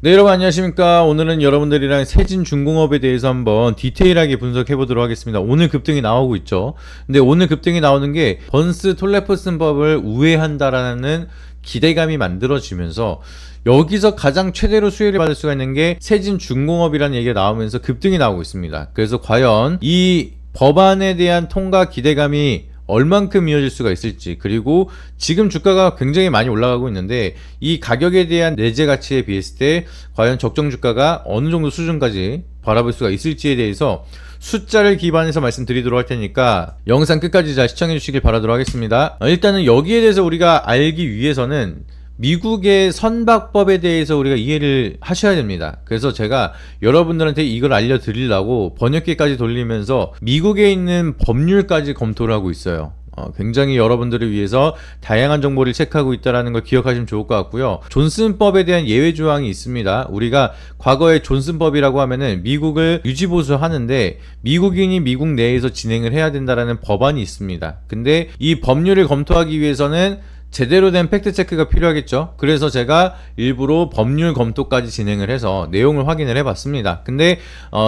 네, 여러분 안녕하십니까. 오늘은 여러분들이랑 세진중공업에 대해서 한번 디테일하게 분석해 보도록 하겠습니다. 오늘 급등이 나오고 있죠. 근데 오늘 급등이 나오는 게 번스 톨레프슨법을 우회한다라는 기대감이 만들어지면서 여기서 가장 최대로 수혜를 받을 수가 있는 게 세진중공업이라는 얘기가 나오면서 급등이 나오고 있습니다. 그래서 과연 이 법안에 대한 통과 기대감이 얼만큼 이어질 수가 있을지, 그리고 지금 주가가 굉장히 많이 올라가고 있는데 이 가격에 대한 내재 가치에 비했을 때 과연 적정 주가가 어느 정도 수준까지 바라볼 수가 있을지에 대해서 숫자를 기반해서 말씀드리도록 할 테니까 영상 끝까지 잘 시청해 주시길 바라도록 하겠습니다. 일단은 여기에 대해서 우리가 알기 위해서는 미국의 선박법에 대해서 우리가 이해를 하셔야 됩니다. 그래서 제가 여러분들한테 이걸 알려드리려고 번역기까지 돌리면서 미국에 있는 법률까지 검토를 하고 있어요. 굉장히 여러분들을 위해서 다양한 정보를 체크하고 있다는 걸 기억하시면 좋을 것 같고요. 존슨법에 대한 예외 조항이 있습니다. 우리가 과거에 존슨법이라고 하면은 미국을 유지보수하는데 미국인이 미국 내에서 진행을 해야 된다는 법안이 있습니다. 근데 이 법률을 검토하기 위해서는 제대로 된 팩트체크가 필요하겠죠. 그래서 제가 일부러 법률 검토까지 진행을 해서 내용을 확인을 해봤습니다. 근데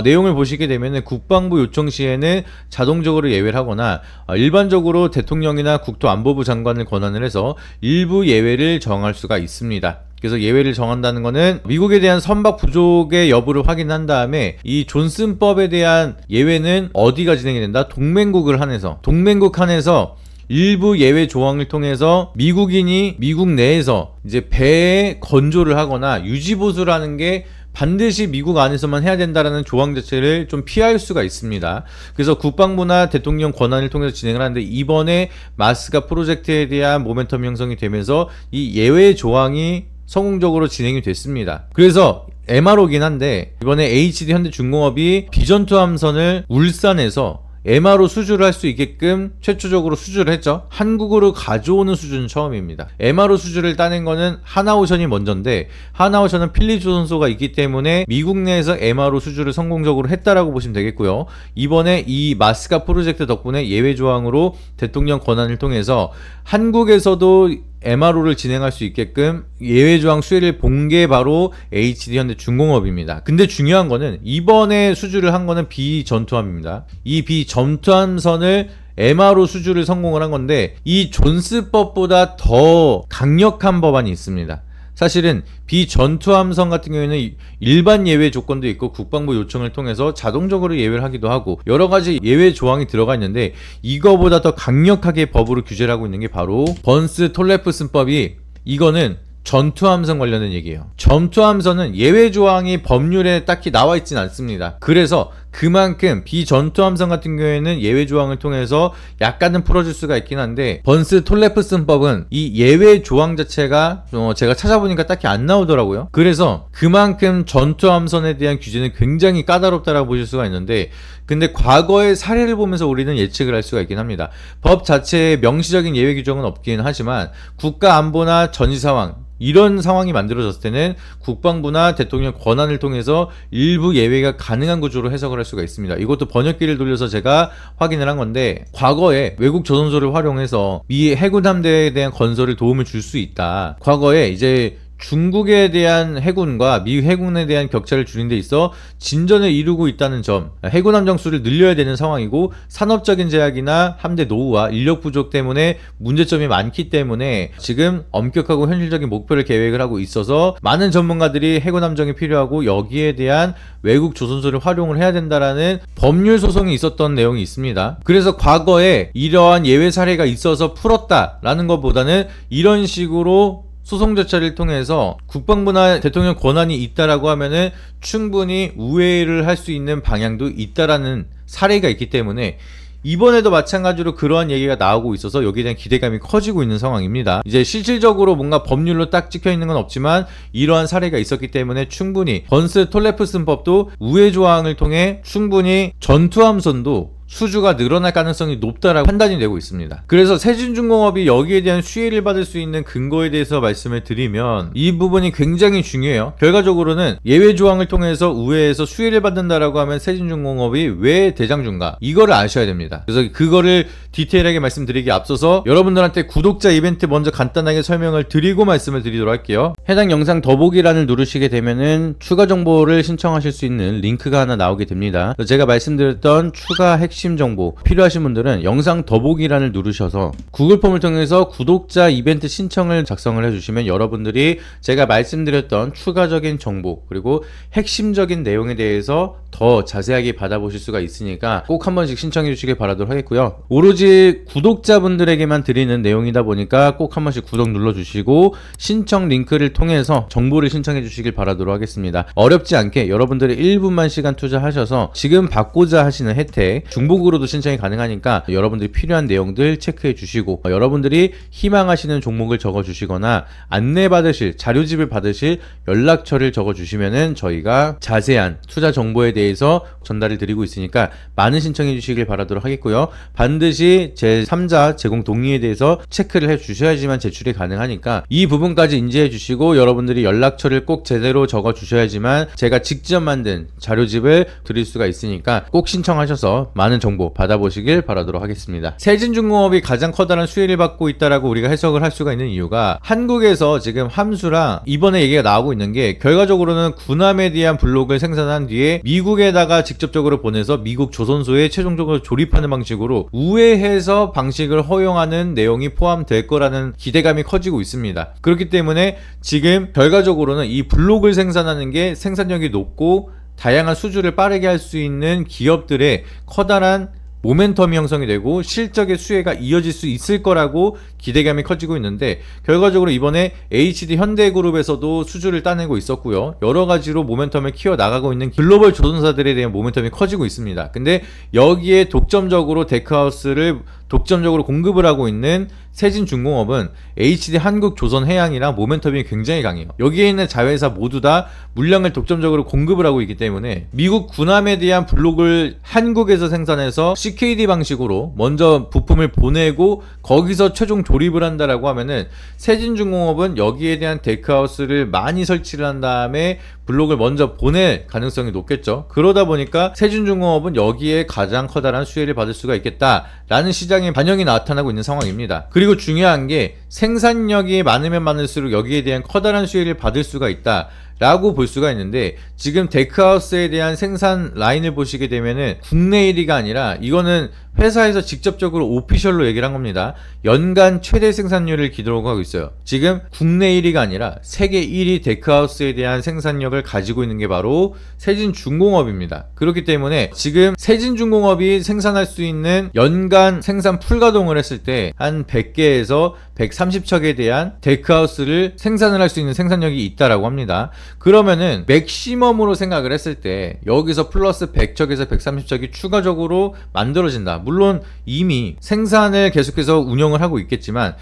내용을 보시게 되면 국방부 요청 시에는 자동적으로 예외를 하거나 일반적으로 대통령이나 국토안보부 장관을 권한을 해서 일부 예외를 정할 수가 있습니다. 그래서 예외를 정한다는 거는 미국에 대한 선박 부족의 여부를 확인한 다음에 이 존슨법에 대한 예외는 어디가 진행이 된다? 동맹국을 한해서, 동맹국 한해서 일부 예외 조항을 통해서 미국인이 미국 내에서 이제 배에 건조를 하거나 유지보수라는 게 반드시 미국 안에서만 해야 된다라는 조항 자체를 좀 피할 수가 있습니다. 그래서 국방부나 대통령 권한을 통해서 진행을 하는데 이번에 마스가 프로젝트에 대한 모멘텀 형성이 되면서 이 예외 조항이 성공적으로 진행이 됐습니다. 그래서 MRO긴 한데 이번에 HD 현대중공업이 비전투함선을 울산에서 MRO 수주를 할 수 있게끔 최초적으로 수주를 했죠. 한국으로 가져오는 수주는 처음입니다. MRO 수주를 따낸 거는 하나오션이 먼저인데 하나오션은 필리조선소가 있기 때문에 미국 내에서 MRO 수주를 성공적으로 했다라고 보시면 되겠고요. 이번에 이 마스카 프로젝트 덕분에 예외 조항으로 대통령 권한을 통해서 한국에서도 MRO를 진행할 수 있게끔 예외조항 수혜를 본 게 바로 HD 현대중공업입니다. 근데 중요한 거는 이번에 수주를 한 거는 비전투함입니다. 이 비전투함선을 MRO 수주를 성공을 한 건데 이 존스법보다 더 강력한 법안이 있습니다. 사실은 비전투함선 같은 경우에는 일반 예외 조건도 있고 국방부 요청을 통해서 자동적으로 예외를 하기도 하고 여러가지 예외 조항이 들어가 있는데 이거보다 더 강력하게 법으로 규제를 하고 있는 게 바로 번스 톨레프슨법이, 이거는 전투함선 관련된 얘기예요. 전투함선은 예외 조항이 법률에 딱히 나와 있진 않습니다. 그래서 그만큼 비전투함선 같은 경우에는 예외 조항을 통해서 약간은 풀어줄 수가 있긴 한데 번스 톨레프슨법은 이 예외 조항 자체가 제가 찾아보니까 딱히 안 나오더라고요. 그래서 그만큼 전투함선에 대한 규제는 굉장히 까다롭다라고 보실 수가 있는데, 근데 과거의 사례를 보면서 우리는 예측을 할 수가 있긴 합니다. 법 자체에 명시적인 예외 규정은 없긴 하지만 국가 안보나 전시 상황, 이런 상황이 만들어졌을 때는 국방부나 대통령 권한을 통해서 일부 예외가 가능한 구조로 해석을 할 수가 있습니다. 이것도 번역기를 돌려서 제가 확인을 한 건데 과거에 외국 조선소를 활용해서 미 해군 함대에 대한 건설을 도움을 줄 수 있다. 과거에 이제 중국에 대한 해군과 미 해군에 대한 격차를 줄이는 데 있어 진전을 이루고 있다는 점, 해군 함정 수를 늘려야 되는 상황이고 산업적인 제약이나 함대 노후와 인력 부족 때문에 문제점이 많기 때문에 지금 엄격하고 현실적인 목표를 계획을 하고 있어서 많은 전문가들이 해군 함정이 필요하고 여기에 대한 외국 조선소를 활용을 해야 된다라는 법률 소송이 있었던 내용이 있습니다. 그래서 과거에 이러한 예외 사례가 있어서 풀었다라는 것보다는 이런 식으로 소송 절차를 통해서 국방부나 대통령 권한이 있다라고 하면은 충분히 우회를 할 수 있는 방향도 있다라는 사례가 있기 때문에 이번에도 마찬가지로 그러한 얘기가 나오고 있어서 여기에 대한 기대감이 커지고 있는 상황입니다. 이제 실질적으로 뭔가 법률로 딱 찍혀 있는 건 없지만 이러한 사례가 있었기 때문에 충분히 번스 톨레프슨법도 우회 조항을 통해 충분히 전투함선도 수주가 늘어날 가능성이 높다라고 판단이 되고 있습니다. 그래서 세진중공업이 여기에 대한 수혜를 받을 수 있는 근거에 대해서 말씀을 드리면 이 부분이 굉장히 중요해요. 결과적으로는 예외 조항을 통해서 우회해서 수혜를 받는다라고 하면 세진중공업이 왜 대장주인가, 이거를 아셔야 됩니다. 그래서 그거를 디테일하게 말씀드리기 앞서서 여러분들한테 구독자 이벤트 먼저 간단하게 설명을 드리고 말씀을 드리도록 할게요. 해당 영상 더보기란을 누르시게 되면은 추가 정보를 신청하실 수 있는 링크가 하나 나오게 됩니다. 제가 말씀드렸던 추가 핵심 정보 필요하신 분들은 영상 더보기란을 누르셔서 구글 폼을 통해서 구독자 이벤트 신청을 작성을 해주시면 여러분들이 제가 말씀드렸던 추가적인 정보 그리고 핵심적인 내용에 대해서 더 자세하게 받아보실 수가 있으니까 꼭 한 번씩 신청해 주시길 바라도록 하겠고요. 오로지 구독자분들에게만 드리는 내용이다 보니까 꼭 한 번씩 구독 눌러주시고 신청 링크를 통해서 정보를 신청해 주시길 바라도록 하겠습니다. 어렵지 않게 여러분들이 1분만 시간 투자하셔서 지금 받고자 하시는 혜택 중복으로도 신청이 가능하니까 여러분들이 필요한 내용들 체크해 주시고 여러분들이 희망하시는 종목을 적어 주시거나 안내받으실 자료집을 받으실 연락처를 적어 주시면은 저희가 자세한 투자 정보에 대해서 전달을 드리고 있으니까 많은 신청해 주시길 바라도록 하겠고요. 반드시 제3자 제공 동의에 대해서 체크를 해 주셔야지만 제출이 가능하니까 이 부분까지 인지해 주시고 여러분들이 연락처를 꼭 제대로 적어 주셔야지만 제가 직접 만든 자료집을 드릴 수가 있으니까 꼭 신청하셔서 많은 정보 받아보시길 바라도록 하겠습니다. 세진중공업이 가장 커다란 수혜를 받고 있다라고 우리가 해석을 할 수가 있는 이유가 한국에서 지금 함수랑 이번에 얘기가 나오고 있는 게 결과적으로는 군함에 대한 블록을 생산한 뒤에 미국에다가 직접적으로 보내서 미국 조선소에 최종적으로 조립하는 방식으로 우회해서 방식을 허용하는 내용이 포함될 거라는 기대감이 커지고 있습니다. 그렇기 때문에 지금 결과적으로는 이 블록을 생산하는 게 생산력이 높고 다양한 수주를 빠르게 할 수 있는 기업들의 커다란 모멘텀이 형성이 되고 실적의 수혜가 이어질 수 있을 거라고 기대감이 커지고 있는데 결과적으로 이번에 HD 현대그룹에서도 수주를 따내고 있었고요. 여러 가지로 모멘텀을 키워 나가고 있는 글로벌 조선사들에 대한 모멘텀이 커지고 있습니다. 근데 여기에 독점적으로 데크하우스를 독점적으로 공급을 하고 있는 세진중공업은 HD 한국조선해양이랑 모멘텀이 굉장히 강해요. 여기에 있는 자회사 모두 다 물량을 독점적으로 공급을 하고 있기 때문에 미국 군함에 대한 블록을 한국에서 생산해서 CKD 방식으로 먼저 부품을 보내고 거기서 최종 조립을 한다라고 하면은 세진중공업은 여기에 대한 데크하우스를 많이 설치를 한 다음에 블록을 먼저 보낼 가능성이 높겠죠. 그러다 보니까 세진중공업은 여기에 가장 커다란 수혜를 받을 수가 있겠다라는 시장의 반영이 나타나고 있는 상황입니다. 그리고 중요한 게 생산력이 많으면 많을수록 여기에 대한 커다란 수혜를 받을 수가 있다 라고 볼 수가 있는데 지금 데크하우스에 대한 생산 라인을 보시게 되면은 국내 1위가 아니라 이거는 회사에서 직접적으로 오피셜로 얘기를 한 겁니다. 연간 최대 생산률을 기록하고 있어요. 지금 국내 1위가 아니라 세계 1위 데크하우스에 대한 생산력을 가지고 있는 게 바로 세진중공업입니다. 그렇기 때문에 지금 세진중공업이 생산할 수 있는 연간 생산 풀가동을 했을 때 한 100개에서 130척에 대한 데크하우스를 생산을 할 수 있는 생산력이 있다라고 합니다. 그러면은 맥시멈으로 생각을 했을 때 여기서 플러스 100척에서 130척이 추가적으로 만들어진다. 물론 이미 생산을 계속해서 운영을 하고 있겠지만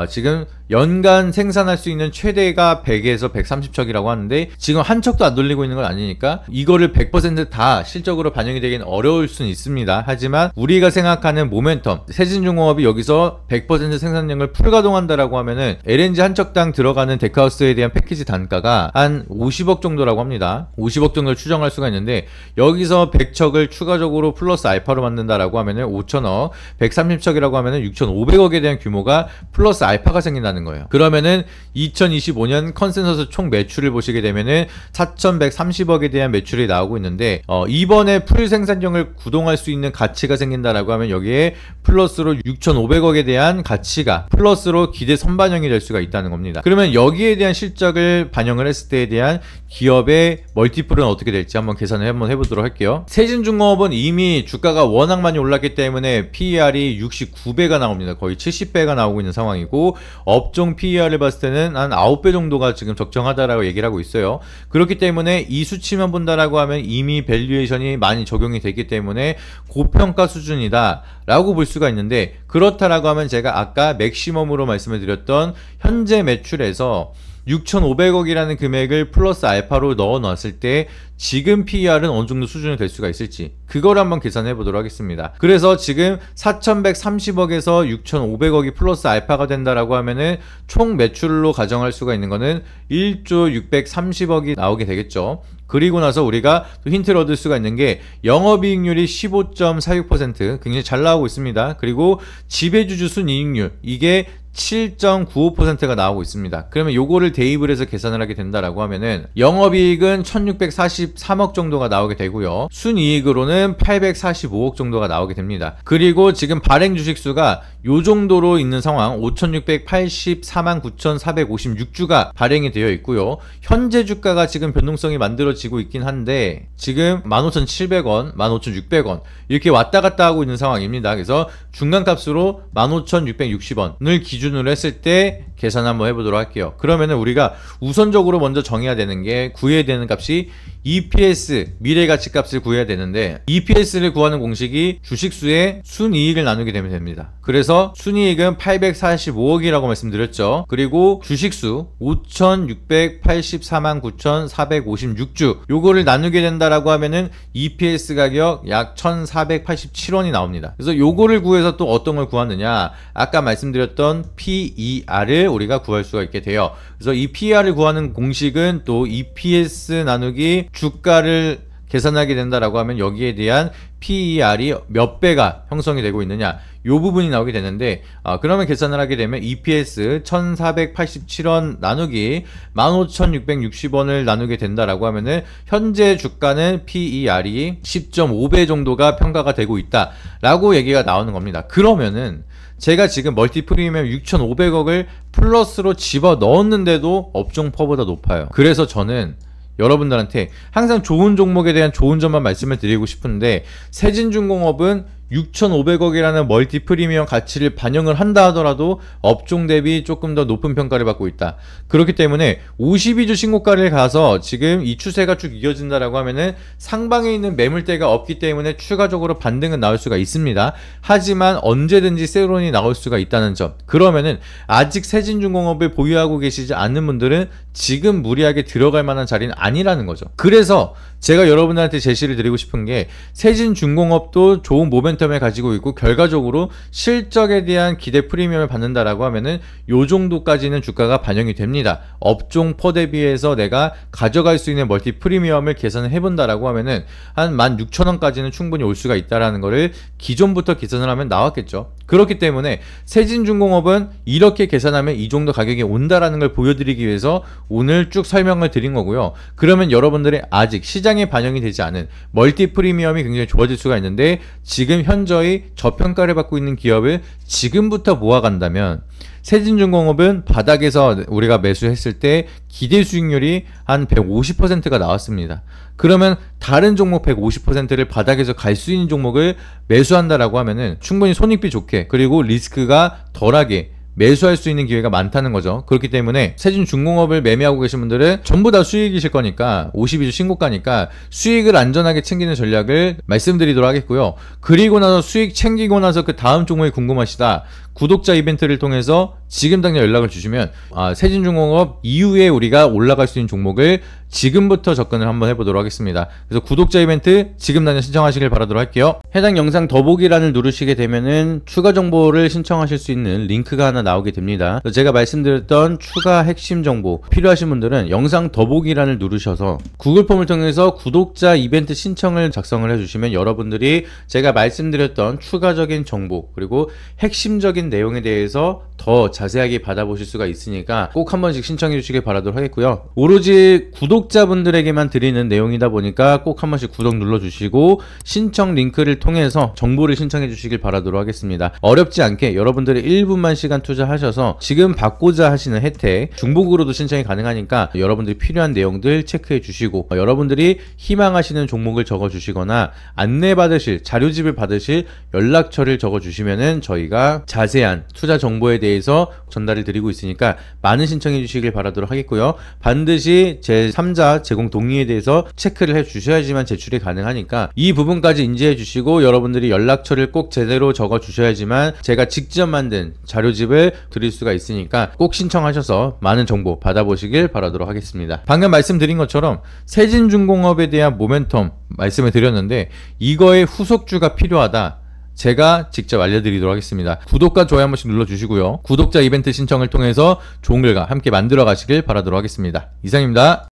지금 연간 생산할 수 있는 최대가 100에서 130척이라고 하는데 지금 한 척도 안 돌리고 있는 건 아니니까 이거를 100% 실적으로 반영이 되기는 어려울 수는 있습니다. 하지만 우리가 생각하는 모멘텀, 세진중공업이 여기서 100% 생산량을 풀가동한다라고 하면은 LNG 한 척당 들어가는 데크하우스에 대한 패키지 단가가 한 50억 정도라고 합니다. 50억 정도를 추정할 수가 있는데 여기서 100척을 추가적으로 플러스 알파로 만든다라고 하면은 5천억, 130척이라고 하면은 6,500억에 대한 규모가 플러스 알파가 생긴다는 거예요. 그러면은 2025년 컨센서스 총 매출을 보시게 되면은 4,130억에 대한 매출이 나오고 있는데 이번에 풀 생산량을 구동할 수 있는 가치가 생긴다라고 하면 여기에 플러스로 6,500억에 대한 가치가 플러스로 기대 선반영이 될 수가 있다는 겁니다. 그러면 여기에 대한 실적을 반영을 했을 때에 대한 기업의 멀티플은 어떻게 될지 한번 계산을 한번 해보도록 할게요. 세진중공업은 이미 주가가 워낙 많이 올랐기 때문에 PER이 69배가 나옵니다. 거의 70배가 나오고 있는 상황이고 업종 PER을 봤을 때는 한 9배 정도가 지금 적정하다라고 얘기를 하고 있어요. 그렇기 때문에 이 수치만 본다라고 하면 이미 밸류에이션이 많이 적용이 되기 때문에 고평가 수준이다 라고 볼 수가 있는데 그렇다라고 하면 제가 아까 맥시멈으로 말씀을 드렸던 현재 매출에서 6,500억이라는 금액을 플러스 알파로 넣어 놨을 때 지금 PER은 어느 정도 수준이 될 수가 있을지 그걸 한번 계산해 보도록 하겠습니다. 그래서 지금 4,130억에서 6,500억이 플러스 알파가 된다라고 하면은 총 매출로 가정할 수가 있는 거는 1조 630억이 나오게 되겠죠. 그리고 나서 우리가 또 힌트를 얻을 수가 있는 게 영업이익률이 15.46% 굉장히 잘 나오고 있습니다. 그리고 지배주주 순이익률 이게 7.95%가 나오고 있습니다. 그러면 요거를 대입을 해서 계산을 하게 된다라고 하면은 영업이익은 1643억 정도가 나오게 되고요. 순이익으로는 845억 정도가 나오게 됩니다. 그리고 지금 발행 주식수가 요 정도로 있는 상황 5684만 9456주가 발행이 되어 있고요. 현재 주가가 지금 변동성이 만들어지고 있긴 한데 지금 15,700원, 15,600원 이렇게 왔다 갔다 하고 있는 상황입니다. 그래서 중간값으로 15,660원을 기준으로 했을 때 계산 한번 해보도록 할게요. 그러면은 우리가 우선적으로 먼저 정해야 되는 게 구해야 되는 값이 EPS 미래가치값을 구해야 되는데 EPS를 구하는 공식이 주식수의 순이익을 나누게 되면 됩니다. 그래서 순이익은 845억이라고 말씀드렸죠. 그리고 주식수 5,684만 9,456주 요거를 나누게 된다라고 하면은 EPS 가격 약 1,487원이 나옵니다. 그래서 요거를 구해서 또 어떤 걸 구하느냐 아까 말씀드렸던 PER을 우리가 구할 수가 있게 돼요. 그래서 이 PER을 구하는 공식은 또 EPS 나누기 주가를 계산하게 된다라고 하면 여기에 대한 PER이 몇 배가 형성이 되고 있느냐 요 부분이 나오게 되는데 그러면 계산을 하게 되면 EPS 1487원 나누기 15660원을 나누게 된다라고 하면은 현재 주가는 PER이 10.5배 정도가 평가가 되고 있다 라고 얘기가 나오는 겁니다. 그러면은 제가 지금 멀티 프리미엄 6,500억을 플러스로 집어 넣었는데도 업종 퍼보다 높아요. 그래서 저는 여러분들한테 항상 좋은 종목에 대한 좋은 점만 말씀을 드리고 싶은데 세진중공업은 6,500억이라는 멀티 프리미엄 가치를 반영을 한다 하더라도 업종 대비 조금 더 높은 평가를 받고 있다. 그렇기 때문에 52주 신고가를 가서 지금 이 추세가 쭉 이어진다라고 하면은 상방에 있는 매물대가 없기 때문에 추가적으로 반등은 나올 수가 있습니다. 하지만 언제든지 세론이 나올 수가 있다는 점. 그러면은 아직 세진중공업을 보유하고 계시지 않는 분들은 지금 무리하게 들어갈 만한 자리는 아니라는 거죠. 그래서 제가 여러분들한테 제시를 드리고 싶은 게 세진중공업도 좋은 모멘텀을 가지고 있고 결과적으로 실적에 대한 기대 프리미엄을 받는다라고 하면은 요 정도까지는 주가가 반영이 됩니다. 업종 퍼 대비해서 내가 가져갈 수 있는 멀티 프리미엄을 계산을 해본다라고 하면은 한 16,000원까지는 충분히 올 수가 있다라는 거를 기존부터 계산을 하면 나왔겠죠. 그렇기 때문에 세진중공업은 이렇게 계산하면 이 정도 가격이 온다라는 걸 보여드리기 위해서 오늘 쭉 설명을 드린 거고요. 그러면 여러분들이 아직 시장에 반영이 되지 않은 멀티 프리미엄이 굉장히 좋아질 수가 있는데 지금 현저히 저평가를 받고 있는 기업을 지금부터 모아간다면 세진중공업은 바닥에서 우리가 매수했을 때 기대 수익률이 한 150%가 나왔습니다. 그러면 다른 종목 150%를 바닥에서 갈 수 있는 종목을 매수한다라고 하면은 충분히 손익비 좋게 그리고 리스크가 덜하게 매수할 수 있는 기회가 많다는 거죠. 그렇기 때문에 세진중공업을 매매하고 계신 분들은 전부 다 수익이실 거니까 52주 신고가니까 수익을 안전하게 챙기는 전략을 말씀드리도록 하겠고요. 그리고 나서 수익 챙기고 나서 그 다음 종목이 궁금하시다. 구독자 이벤트를 통해서 지금 당장 연락을 주시면 세진중공업 이후에 우리가 올라갈 수 있는 종목을 지금부터 접근을 한번 해보도록 하겠습니다. 그래서 구독자 이벤트 지금 당장 신청하시길 바라도록 할게요. 해당 영상 더보기란을 누르시게 되면은 추가 정보를 신청하실 수 있는 링크가 하나 나오게 됩니다. 제가 말씀드렸던 추가 핵심 정보 필요하신 분들은 영상 더보기란을 누르셔서 구글 폼을 통해서 구독자 이벤트 신청을 작성을 해주시면 여러분들이 제가 말씀드렸던 추가적인 정보 그리고 핵심적인 내용에 대해서 더 자세하게 받아보실 수가 있으니까 꼭 한 번씩 신청해 주시길 바라도록 하겠고요. 오로지 구독자분들에게만 드리는 내용이다 보니까 꼭 한 번씩 구독 눌러주시고 신청 링크를 통해서 정보를 신청해 주시길 바라도록 하겠습니다. 어렵지 않게 여러분들이 1분만 시간 투자하셔서 지금 받고자 하시는 혜택 중복으로도 신청이 가능하니까 여러분들이 필요한 내용들 체크해 주시고 여러분들이 희망하시는 종목을 적어 주시거나 안내 받으실 자료집을 받으실 연락처를 적어 주시면은 저희가 자세한 투자 정보에 대해 대해서 전달을 드리고 있으니까 많은 신청해 주시길 바라도록 하겠고요. 반드시 제3자 제공 동의에 대해서 체크를 해 주셔야지만 제출이 가능하니까 이 부분까지 인지해 주시고 여러분들이 연락처를 꼭 제대로 적어 주셔야지만 제가 직접 만든 자료집을 드릴 수가 있으니까 꼭 신청하셔서 많은 정보 받아보시길 바라도록 하겠습니다. 방금 말씀드린 것처럼 세진중공업에 대한 모멘텀 말씀을 드렸는데 이거의 후속주가 필요하다. 제가 직접 알려드리도록 하겠습니다. 구독과 좋아요 한 번씩 눌러주시고요. 구독자 이벤트 신청을 통해서 좋은 결과 함께 만들어 가시길 바라도록 하겠습니다. 이상입니다.